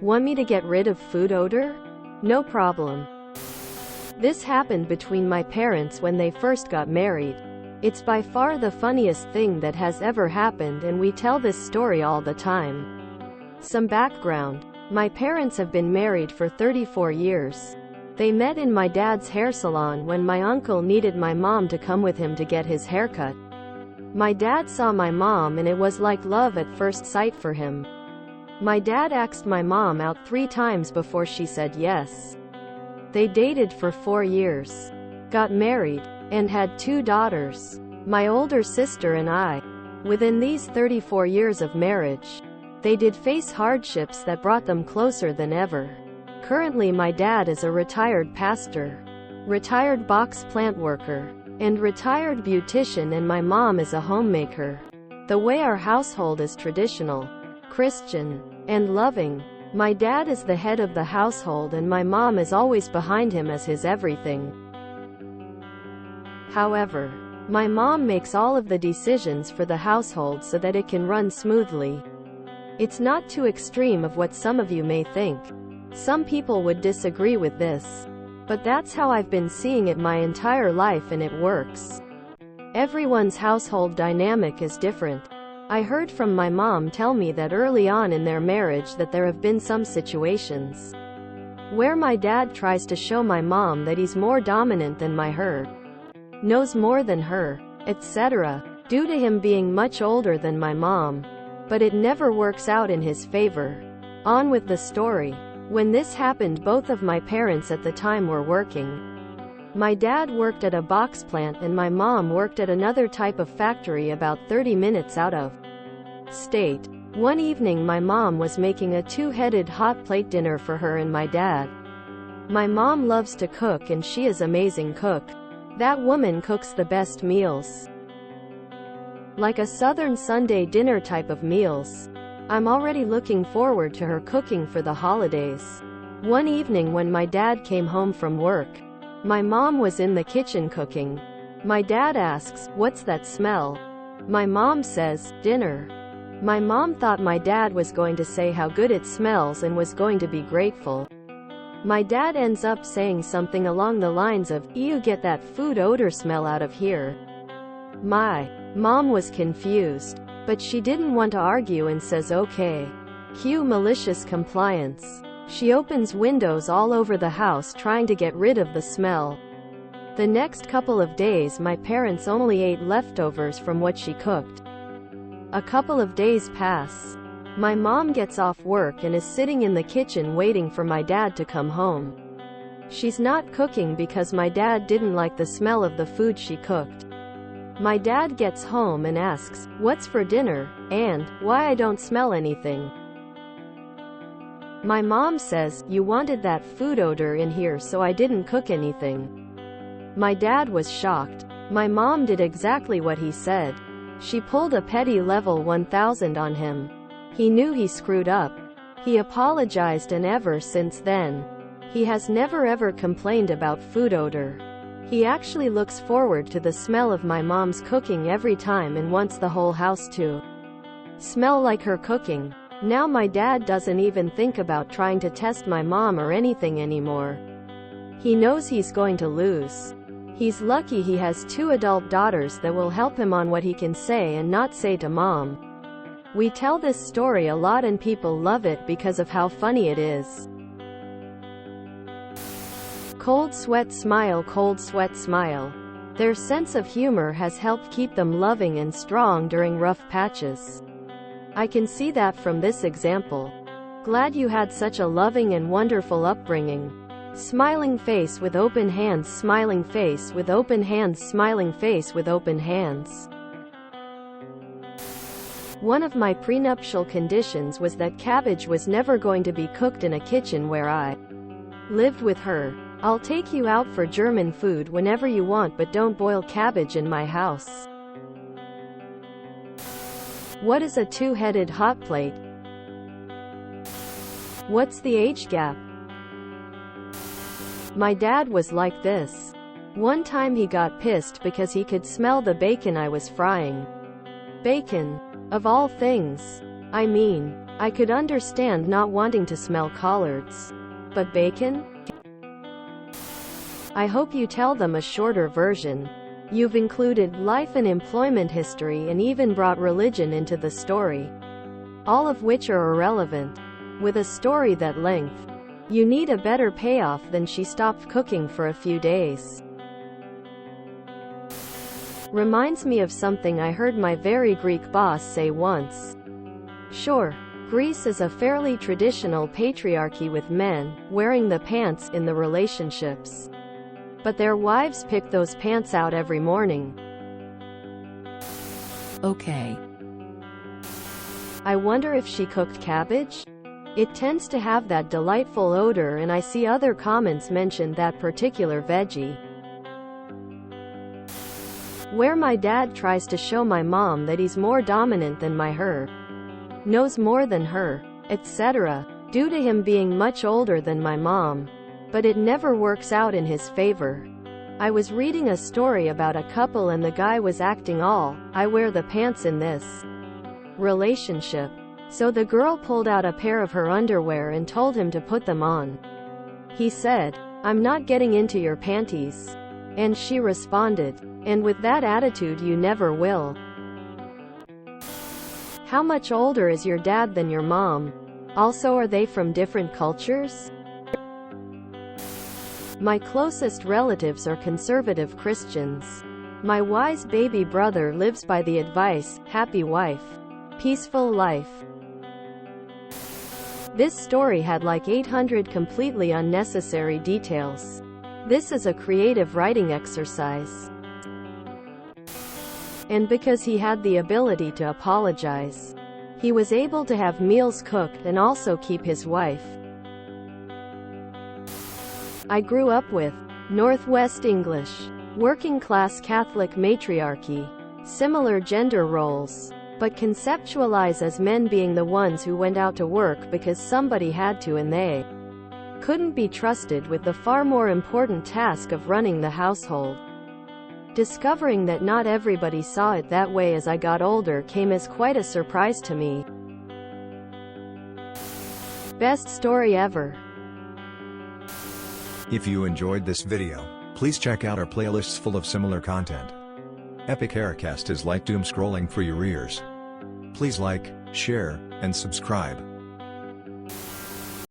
Want me to get rid of food odor? No problem. This happened between my parents when they first got married. It's by far the funniest thing that has ever happened, and we tell this story all the time. Some background. My parents have been married for 34 years. They met in my dad's hair salon when my uncle needed my mom to come with him to get his haircut. My dad saw my mom and it was like love at first sight for him. My dad asked my mom out 3 times before she said yes. They dated for 4 years, got married, and had 2 daughters, my older sister and I. Within these 34 years of marriage, they did face hardships that brought them closer than ever. Currently my dad is a retired pastor, retired box plant worker, and retired beautician, and my mom is a homemaker. The way our household is traditional, Christian, and loving. My dad is the head of the household and my mom is always behind him as his everything. However, my mom makes all of the decisions for the household so that it can run smoothly. It's not too extreme of what some of you may think. Some people would disagree with this, but that's how I've been seeing it my entire life, and it works. Everyone's household dynamic is different. I heard from my mom tell me that early on in their marriage that there have been some situations where my dad tries to show my mom that he's more dominant than her, knows more than her, etc., due to him being much older than my mom. But it never works out in his favor. On with the story. When this happened, both of my parents at the time were working. My dad worked at a box plant and my mom worked at another type of factory about 30 minutes out of state. One evening my mom was making a 2-headed hot plate dinner for her and my dad. My mom loves to cook and she is amazing cook. That woman cooks the best meals. Like a Southern Sunday dinner type of meals. I'm already looking forward to her cooking for the holidays. One evening when my dad came home from work, my mom was in the kitchen cooking. My dad asks, "What's that smell?" My mom says, "Dinner." My mom thought my dad was going to say how good it smells and was going to be grateful. My dad ends up saying something along the lines of, "You get that food odor smell out of here." My mom was confused, but she didn't want to argue and says okay. Cue malicious compliance. She opens windows all over the house trying to get rid of the smell. The next couple of days my parents only ate leftovers from what she cooked. A couple of days pass. My mom gets off work and is sitting in the kitchen waiting for my dad to come home. She's not cooking because my dad didn't like the smell of the food she cooked. My dad gets home and asks, "What's for dinner?" and "Why I don't smell anything." My mom says, "You wanted that food odor in here so I didn't cook anything." My dad was shocked. My mom did exactly what he said. She pulled a petty level 1000 on him. He knew he screwed up. He apologized and ever since then, he has never ever complained about food odor. He actually looks forward to the smell of my mom's cooking every time and wants the whole house to smell like her cooking. Now my dad doesn't even think about trying to test my mom or anything anymore. He knows he's going to lose. He's lucky he has 2 adult daughters that will help him on what he can say and not say to mom. We tell this story a lot and people love it because of how funny it is. Cold sweat smile, cold sweat smile. Their sense of humor has helped keep them loving and strong during rough patches. I can see that from this example. Glad you had such a loving and wonderful upbringing. Smiling face with open hands, smiling face with open hands, smiling face with open hands. One of my prenuptial conditions was that cabbage was never going to be cooked in a kitchen where I lived with her. "I'll take you out for German food whenever you want, but don't boil cabbage in my house." What is a 2-headed hot plate? What's the age gap? My dad was like this. One time he got pissed because he could smell the bacon I was frying. Bacon. Of all things. I mean, I could understand not wanting to smell collards. But bacon? I hope you tell them a shorter version. You've included life and employment history and even brought religion into the story. All of which are irrelevant. With a story that length, you need a better payoff than she stopped cooking for a few days. Reminds me of something I heard my very Greek boss say once. Sure, Greece is a fairly traditional patriarchy with men wearing the pants in the relationships. But their wives pick those pants out every morning. Okay. I wonder if she cooked cabbage? It tends to have that delightful odor, and I see other comments mention that particular veggie. Where my dad tries to show my mom that he's more dominant than her, knows more than her, etc., due to him being much older than my mom. But it never works out in his favor. I was reading a story about a couple and the guy was acting all, I wear the pants in this relationship. So the girl pulled out a pair of her underwear and told him to put them on. He said, "I'm not getting into your panties." And she responded, "And with that attitude you never will." How much older is your dad than your mom? Also, are they from different cultures? My closest relatives are conservative Christians. My wise baby brother lives by the advice, happy wife, peaceful life. This story had like 800 completely unnecessary details. This is a creative writing exercise. And because he had the ability to apologize, he was able to have meals cooked and also keep his wife. I grew up with Northwest English, working-class Catholic matriarchy, similar gender roles, but conceptualize as men being the ones who went out to work because somebody had to and they couldn't be trusted with the far more important task of running the household. Discovering that not everybody saw it that way as I got older came as quite a surprise to me. Best story ever. If you enjoyed this video, please check out our playlists full of similar content. Epic Haircast is like doom scrolling for your ears. Please like, share, and subscribe.